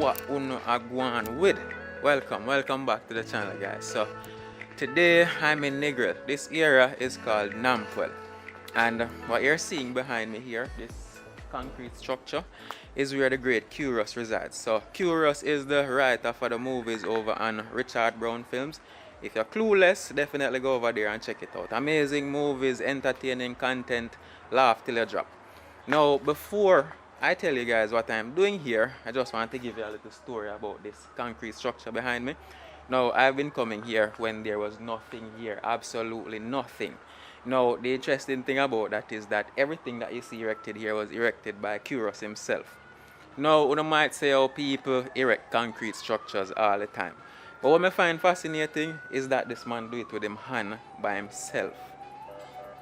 what uno agwan with. Welcome back to the channel, guys. So today I'm in Negril. This area is called Nampwell, and what you're seeing behind me here, this concrete structure, is where the great Curious resides. So Curious is the writer for the movies over on Richard Brown Films. If you're clueless, definitely go over there and check it out. Amazing movies, entertaining content, laugh till you drop. Now, before I tell you guys what I'm doing here, I just want to give you a little story about this concrete structure behind me. Now, I've been coming here when there was nothing here, absolutely nothing. Now, the interesting thing about that is that everything that you see erected here was erected by Curious himself. Now, you might say how people erect concrete structures all the time. But what I find fascinating is that this man do it with him hand by himself.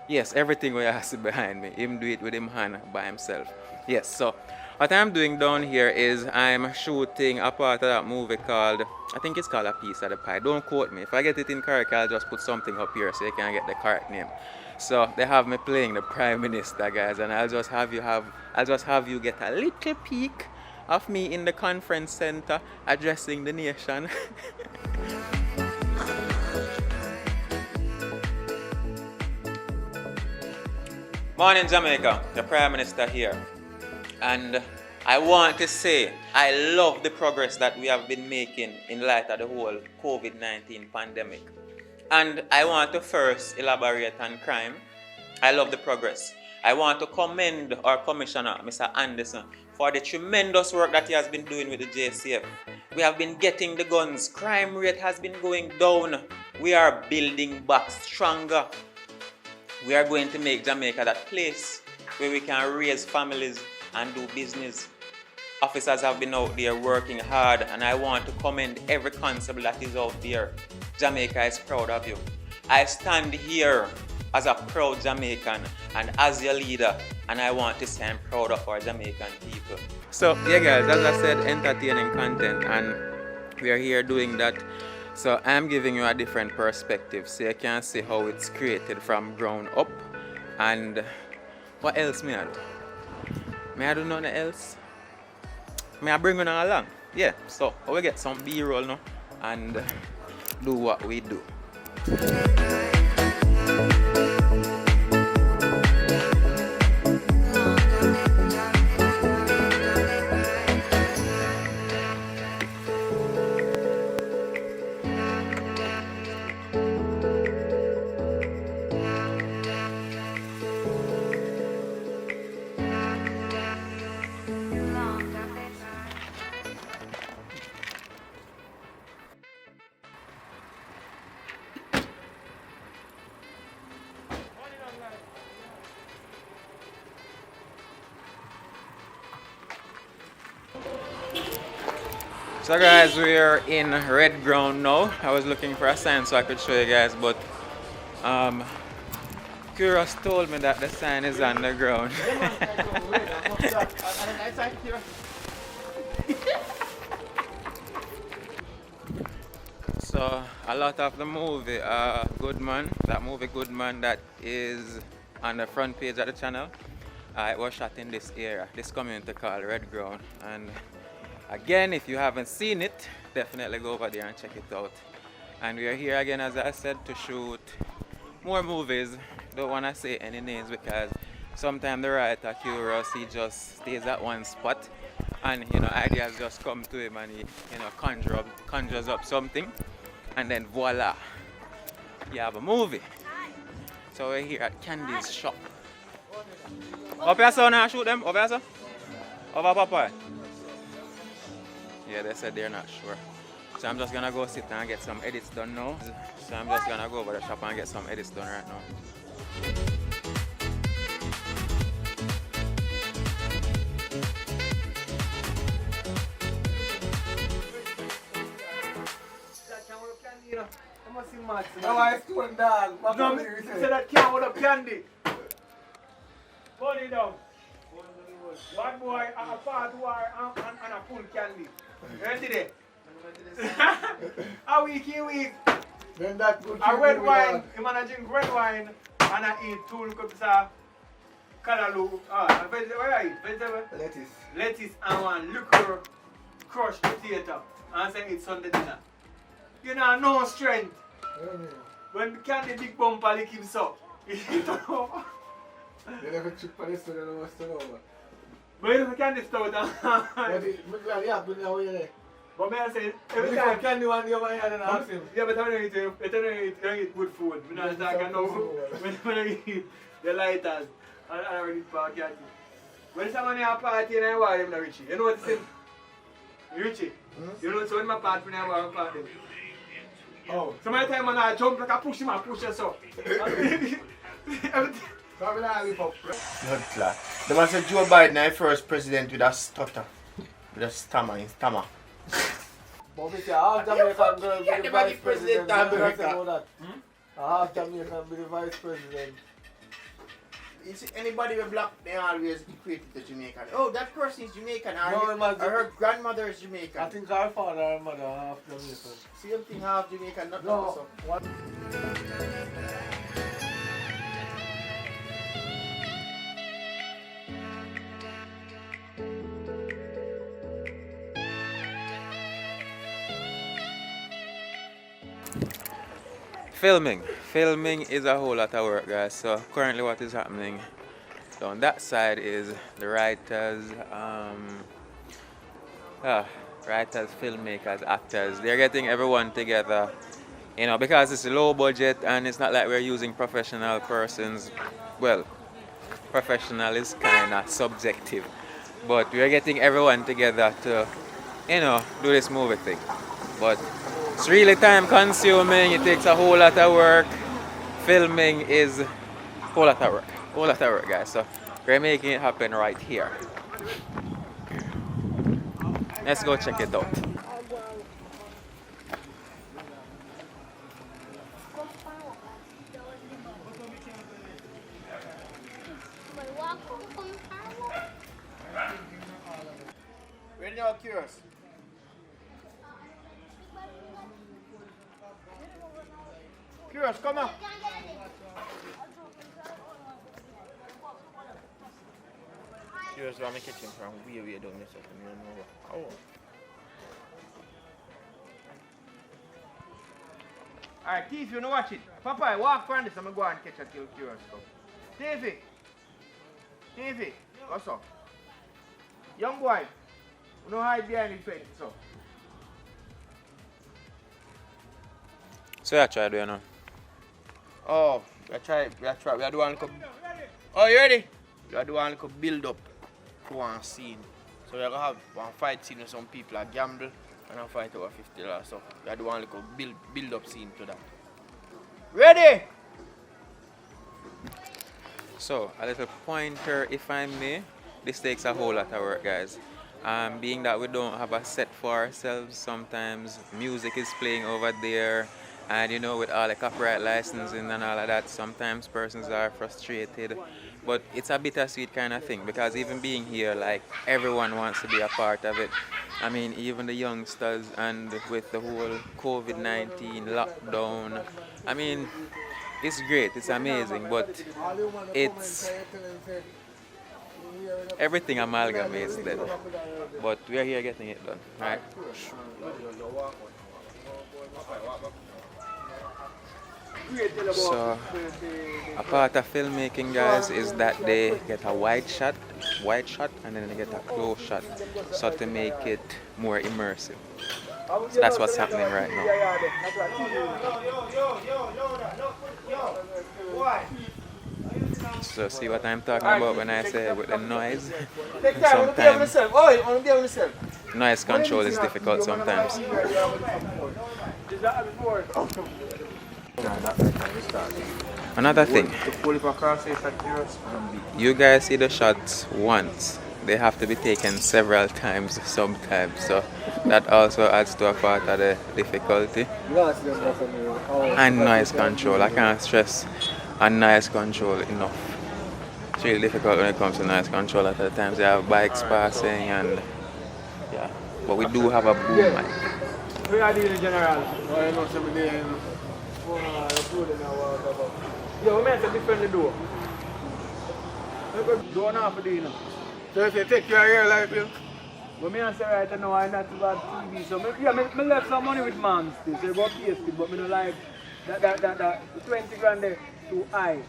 Yes, everything we see behind me, him do it with him hand by himself. Yes, so what I'm doing down here is I'm shooting a part of that movie called, I think it's called A Piece of the Pie. Don't quote me. If I get it incorrect, I'll just put something up here so you can get the correct name. So they have me playing the Prime Minister, guys, and I'll just have you get a little peek of me in the conference center addressing the nation. Morning, Jamaica. The Prime Minister here. And I want to say I love the progress that we have been making in light of the whole COVID-19 pandemic. And I want to first elaborate on crime. I love the progress. I want to commend our Commissioner, Mr. Anderson, for the tremendous work that he has been doing with the JCF. We have been getting the guns. Crime rate has been going down. We are building back stronger. We are going to make Jamaica that place where we can raise families and do business. Officers have been out there working hard, and I want to commend every constable that is out there. Jamaica is proud of you. I stand here as a proud Jamaican and as your leader, and I want to say I'm proud of our Jamaican people. So yeah, guys, as I said, entertaining content, and we are here doing that. So I'm giving you a different perspective so you can see how it's created from ground up. And what else may I do? May I do nothing else? May I bring you along? Yeah, so we get some B-roll now and do what we do. So guys, we're in red ground now. I was looking for a sign so I could show you guys, but Curious told me that the sign is on the ground. So a lot of the movie Goodman, that movie Goodman that is on the front page of the channel, it was shot in this area, this community called Red Ground. And again, if you haven't seen it, definitely go over there and check it out. And we are here again, as I said, to shoot more movies. Don't want to say any names because sometimes the writer Curious, he just stays at one spot, and ideas just come to him, and he conjures up something, and then voila, you have a movie. So we're here at Candy's shop. Up here, sir, now shoot them. Over here, sir. Over Papa. Yeah, they said they're not sure. So I'm just gonna go sit and get some edits done now. So I'm just gonna go over the shop and get some edits done right now. No, you said that can't hold up candy. Hold it down. Bad boy, a fat boy, and a full candy. Ready there? A week. Then that good. A red wine, you man drink red wine and I eat 2 cups of Callaloo, vegetable, Lettuce. lettuce and one liquor crushed potato and say it's Sunday dinner. You know, no strength. When candy big bumper lick him so, he turn over. They never chip for this, so they don't turn over. But you know, candy stout and... But yeah, but now we're there. But I say, every time... Candy one the other hand and ask him. Yeah, but I don't eat good food. I'm not talking no food. When I eat the lighters, I don't eat power candy. When someone have a party and I want them, Richie. You know what I'm saying? Richie, you know, so when my party, when I want a party. Oh. So many times when I jump, like I push him, I push him so. Everything. Blood clot. The man said Joe Biden is first president with a stutter. With a stammer in stammer. Obviously, half Jamaican girl be the vice president. America. Half Jamaican be the vice president. You see, anybody with black, they always equate it to Jamaican. Oh, that person is Jamaican. No, her grandmother is Jamaican. I think our father and mother are half Jamaican. Same thing, half Jamaican, not No, so. what? Filming is a whole lot of work, guys. So currently what is happening on that side is the writers, filmmakers, actors, they're getting everyone together, you know, because it's low budget and it's not like we're using professional persons. Well, professional is kind of subjective, but we're getting everyone together to, you know, do this movie thing. But it's really time consuming, it takes a whole lot of work. Filming is a whole lot of work, guys. So we're making it happen right here. Let's go check it out. When you're curious. Curious, come on. Curious, I'm kitchen from way down this up. Oh. Alright, Keith, you know watch it. Papa, walk around this. I'm going to go and catch a kill Curious stuff. Davey, what's up? Young boy, you know hide behind the fence, so. So I tried, you know. Oh, we are doing a Oh, you ready? We are doing a build up to one scene. So we are going to have one fight scene with some people that gamble and a fight over $50. So we are doing a build up scene to that. Ready? So a little pointer, if I may. This takes a whole lot of work, guys. Being that we don't have a set for ourselves, sometimes music is playing over there. And you know, with all the copyright licensing and all of that, sometimes persons are frustrated. But it's a bittersweet kind of thing, because even being here, like, everyone wants to be a part of it. I mean, even the youngsters, and with the whole COVID-19 lockdown, I mean, it's great, it's amazing, but it's everything amalgamates then. But we are here getting it done, right? So a part of filmmaking, guys, is that they get a wide shot, and then they get a close shot, so to make it more immersive. So that's what's happening right now. So see what I'm talking about when I say with the noise? Sometimes noise control is difficult sometimes. Another thing, you guys see the shots once, they have to be taken several times sometimes, so that also adds to a part of the difficulty. And noise control, I can't stress on noise control enough. It's really difficult when it comes to noise control. At the times you have bikes passing, and yeah, but we do have a boom mic. We are the general. Yo, we might have to defend the door. Door not for the, you know. So if you take your hair like this, But me answer right now, I'm not about TV. So me left some money with mom still. So go pay still, but me don't like that 20 grand there too high.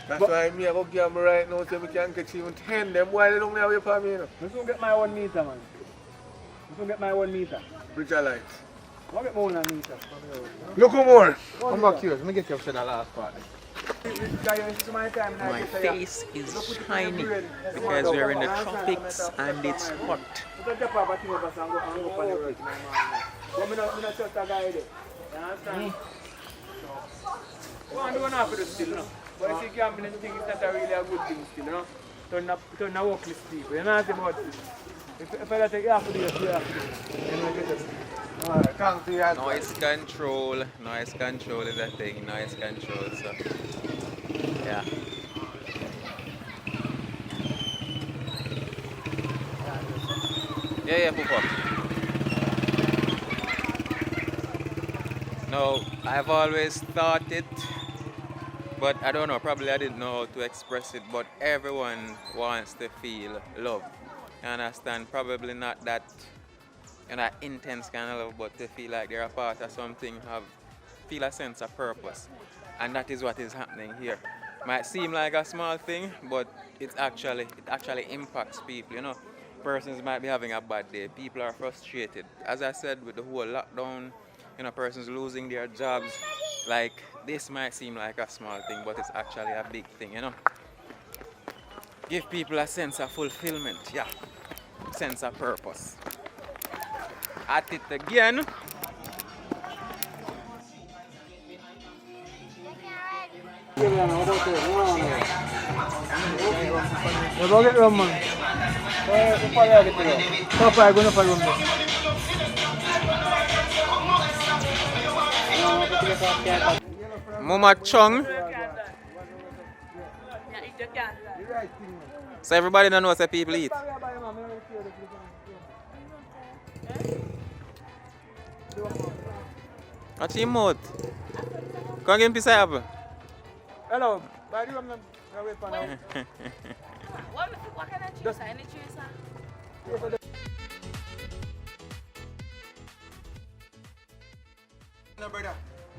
That's why me I go gamble right now so we can catch even 10. Them boy they don't have away from me. You know. I'm going to get my 1 meter, man. I'm going to get my 1 meter. Which I like. I'll get more than a meter. Look more. Come back here. Let me get you up to the last part. My face is shiny because we're in the tropics and it's hot. But I see gambling thing is not a really a good thing still, you know? Turn a workless people, you know what I'm saying? If I take you have to do it, you have to do it. Alright, come to your Noise control is a thing, noise control, so yeah. Yeah, Papa. No, I've always thought it, but I don't know, probably I didn't know how to express it, but everyone wants to feel love. You understand? Probably not that intense kind of love, but to feel like they're a part of something, feel a sense of purpose. And that is what is happening here. Might seem like a small thing, but it actually impacts people, you know. Persons might be having a bad day, people are frustrated. As I said, with the whole lockdown, you know, persons losing their jobs, like this might seem like a small thing, but it's actually a big thing, you know. Give people a sense of fulfillment, yeah, sense of purpose. At it again. Go get rum, man. Papa, I'm going to find rum. Mama Chung. So everybody don't know what people eat. What's your mouth? Come get a piece of apple. Hello. Why do you want to wait for now? What kind of juice? Any juice? No, brother.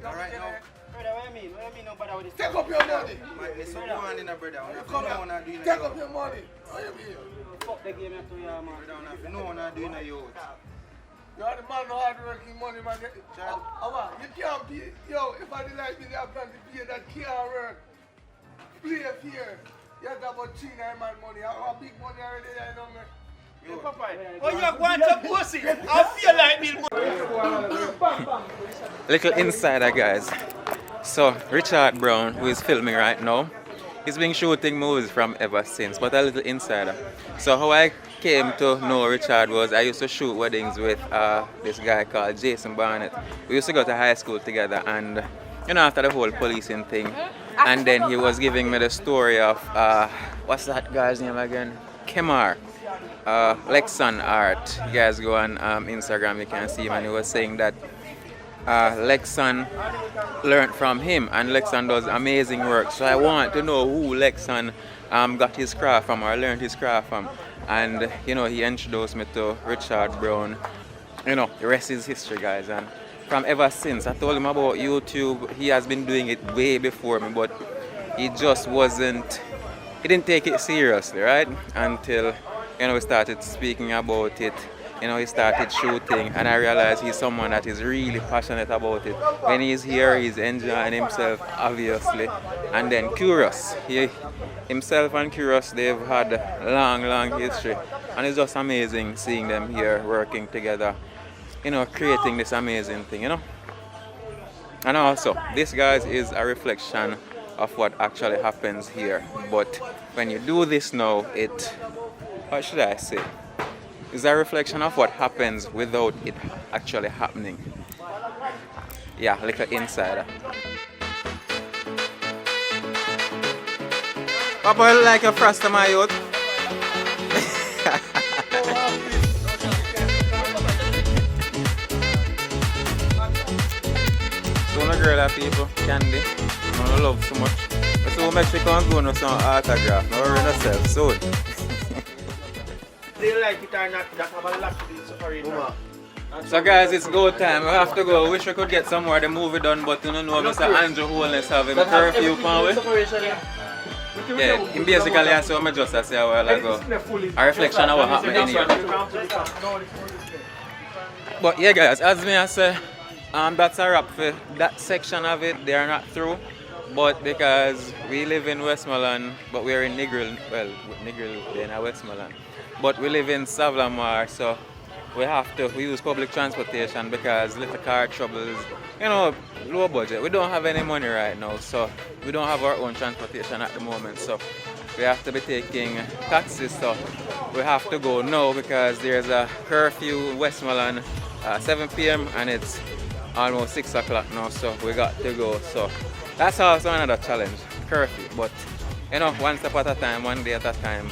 All right now. Brother, what do you mean? What do you mean nobody with this? Take up your money. My son going in, brother. Come here. Take up your money. What you mean? Fuck the game to you, man. Brother, no one are doing a youth. You are the man who hard working money, man. You can't be, yo, if I did like me, I plan to pay that can't work. Play here. You have about 3-9 man money. I have big money already, I know, man. Hey, Papa. Oh, you want to pussy? I feel like me. Little insider, guys. So Richard Brown, who is filming right now, he's been shooting movies from ever since, but a little insider. So how I came to know Richard was I used to shoot weddings with this guy called Jason Barnett. We used to go to high school together, and you know, after the whole policing thing, and then he was giving me the story of what's that guy's name again? Kemar. Lexan Art. You guys go on Instagram, you can see him, and he was saying that Lexan learned from him, and Lexan does amazing work. So I want to know who Lexan got his craft from or learned his craft from. And you know, he introduced me to Richard Brown. You know, the rest is history, guys. And from ever since, I told him about YouTube. He has been doing it way before me, but he just wasn't, he didn't take it seriously, right? Until, you know, we started speaking about it, you know, he started shooting, and I realized he's someone that is really passionate about it. When he's here, he's enjoying himself, obviously. And then Curious, himself and Curious, they've had a long history, and it's just amazing seeing them here working together, you know, creating this amazing thing, you know. And also, this, guys, is a reflection of what actually happens here. But when you do this now, what should I say? It's a reflection of what happens without it actually happening. Yeah, like an insider. Papa, you like a frost, my youth? So no girl people, candy, I don't love so much. So Mexico and go on some autograph, no worry yourself soon. they like it or not, that have a lot to do with separator. So guys, it's go time. We have to go. Wish we could get some more of the movie done, but you don't know Mr. Andrew Holness have him curfew pan we. Yeah, in basically I saw me just say a while ago. A reflection of what happened in here. But yeah guys, as me I say, that's a wrap for that section of it. They are not through. But because we live in Westmoreland, but we are in Negril, well, Negril in Westmoreland. But we live in Savlamar, so we use public transportation because little car troubles, you know, low budget. We don't have any money right now, so we don't have our own transportation at the moment. So we have to be taking taxis, so we have to go now because there's a curfew in Westmoreland 7 p.m. and it's almost 6 o'clock now, so we got to go. So that's also another challenge, curfew. But you know, one step at a time, one day at a time.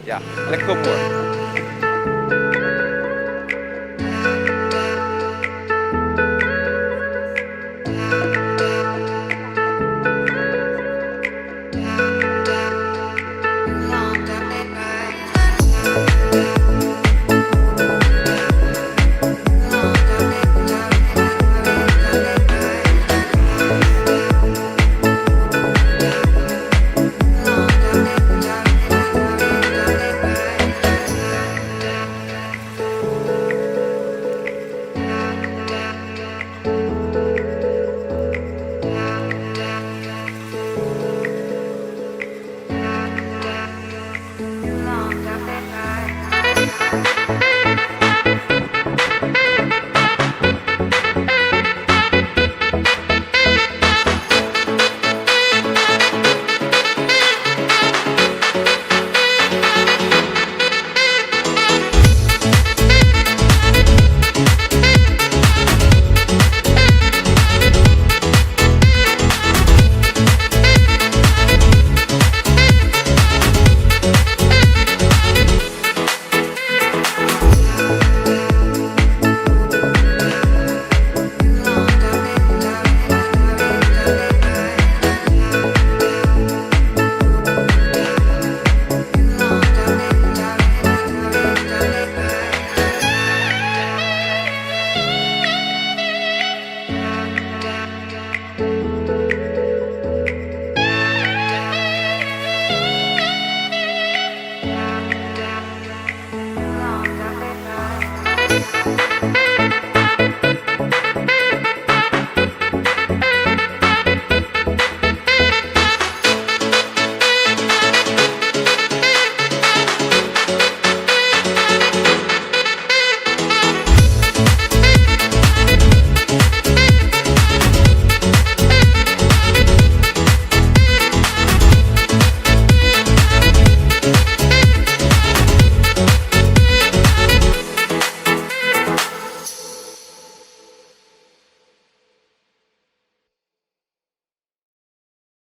Yeah, let's go more. Long,